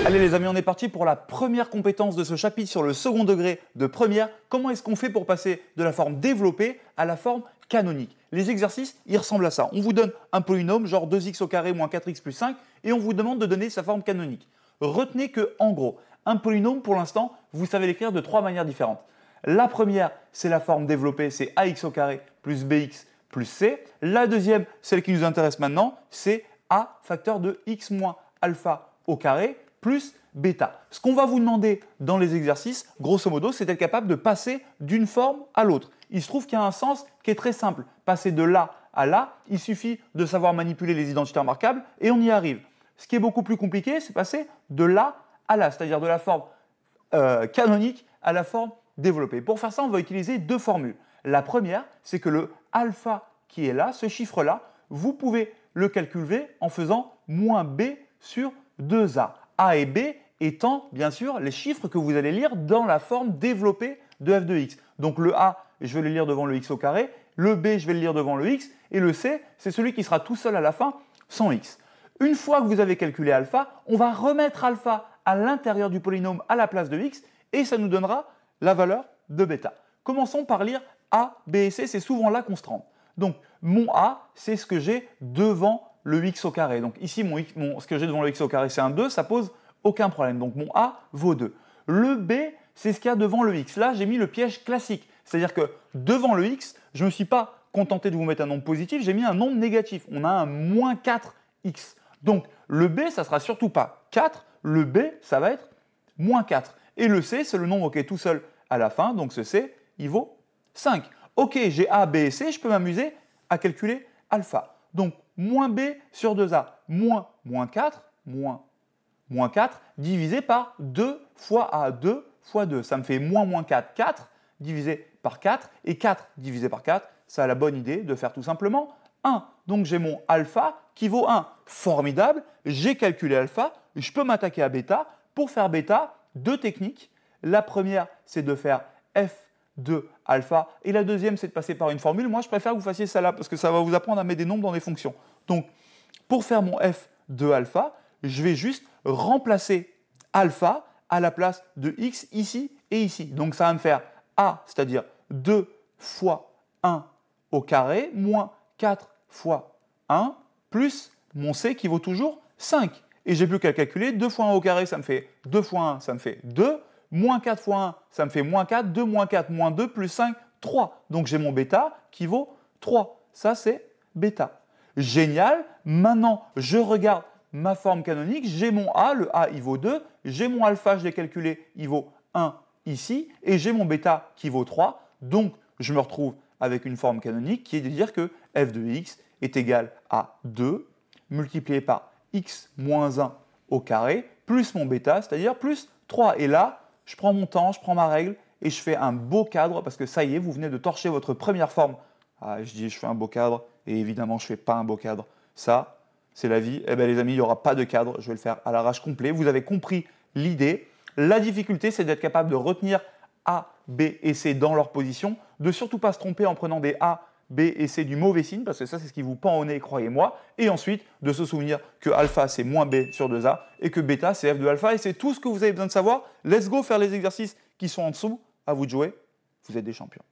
Allez les amis, on est parti pour la première compétence de ce chapitre sur le second degré de première. Comment est-ce qu'on fait pour passer de la forme développée à la forme canonique? Les exercices, ils ressemblent à ça. On vous donne un polynôme, genre 2x au carré moins 4x plus 5, et on vous demande de donner sa forme canonique. Retenez que, en gros, un polynôme, pour l'instant, vous savez l'écrire de trois manières différentes. La première, c'est la forme développée, c'est ax au carré plus bx plus c. La deuxième, celle qui nous intéresse maintenant, c'est a facteur de x moins alpha au carré plus bêta. Ce qu'on va vous demander dans les exercices, grosso modo, c'est d'être capable de passer d'une forme à l'autre. Il se trouve qu'il y a un sens qui est très simple. Passer de là à là, il suffit de savoir manipuler les identités remarquables et on y arrive. Ce qui est beaucoup plus compliqué, c'est passer de là à là, c'est-à-dire de la forme canonique à la forme développée. Pour faire ça, on va utiliser deux formules. La première, c'est que le alpha qui est là, ce chiffre-là, vous pouvez le calculer en faisant moins b sur 2a. A et b étant, bien sûr, les chiffres que vous allez lire dans la forme développée de f de x. Donc le a, je vais le lire devant le x au carré, le b, je vais le lire devant le x, et le c, c'est celui qui sera tout seul à la fin, sans x. Une fois que vous avez calculé alpha, on va remettre alpha à l'intérieur du polynôme à la place de x, et ça nous donnera la valeur de bêta. Commençons par lire a, b et c, c'est souvent là qu'on se trompe. Donc mon a, c'est ce que j'ai devant le x au carré. Donc ici, ce que j'ai devant le x au carré, c'est un 2, ça pose aucun problème. Donc mon a vaut 2. Le b, c'est ce qu'il y a devant le x. Là, j'ai mis le piège classique. C'est-à-dire que devant le x, je ne me suis pas contenté de vous mettre un nombre positif, j'ai mis un nombre négatif. On a un moins 4x. Donc le b, ça ne sera surtout pas 4, le b, ça va être moins 4. Et le c, c'est le nombre qui est tout seul à la fin, donc ce c, il vaut 5. Ok, j'ai a, b et c, je peux m'amuser à calculer alpha. Donc moins b sur 2a, moins 4, moins 4, divisé par 2 fois a, 2 fois 2. Ça me fait moins 4, 4, divisé par 4, et 4 divisé par 4, ça a la bonne idée de faire tout simplement 1. Donc j'ai mon alpha qui vaut 1. Formidable, j'ai calculé alpha, je peux m'attaquer à bêta. Pour faire bêta, deux techniques. La première, c'est de faire f de alpha, et la deuxième, c'est de passer par une formule. Moi, je préfère que vous fassiez ça là, parce que ça va vous apprendre à mettre des nombres dans des fonctions. Donc, pour faire mon f de alpha, je vais juste remplacer alpha à la place de x ici et ici. Donc, ça va me faire a, c'est-à-dire 2 fois 1 au carré, moins 4 fois 1, plus mon c qui vaut toujours 5. Et j'ai plus qu'à calculer, 2 fois 1 au carré, ça me fait 2 fois 1, ça me fait 2. Moins 4 fois 1, ça me fait moins 4. 2 moins 4 moins 2 plus 5, 3. Donc j'ai mon bêta qui vaut 3. Ça, c'est bêta. Génial. Maintenant, je regarde ma forme canonique. J'ai mon a, le a, il vaut 2. J'ai mon alpha, je l'ai calculé, il vaut 1 ici. Et j'ai mon bêta qui vaut 3. Donc, je me retrouve avec une forme canonique qui est de dire que f de x est égal à 2 multiplié par x moins 1 au carré plus mon bêta, c'est-à-dire plus 3. Et là, je prends mon temps, je prends ma règle et je fais un beau cadre parce que ça y est, vous venez de torcher votre première forme. Ah, je dis je fais un beau cadre et évidemment je ne fais pas un beau cadre. Ça, c'est la vie. Eh bien les amis, il n'y aura pas de cadre. Je vais le faire à l'arrache complet. Vous avez compris l'idée. La difficulté, c'est d'être capable de retenir A, B et C dans leur position, de surtout pas se tromper en prenant des A, B et C du mauvais signe, parce que ça, c'est ce qui vous pend au nez, croyez-moi. Et ensuite, de se souvenir que alpha, c'est moins B sur 2A, et que bêta, c'est F de alpha. Et c'est tout ce que vous avez besoin de savoir. Let's go faire les exercices qui sont en dessous. À vous de jouer. Vous êtes des champions.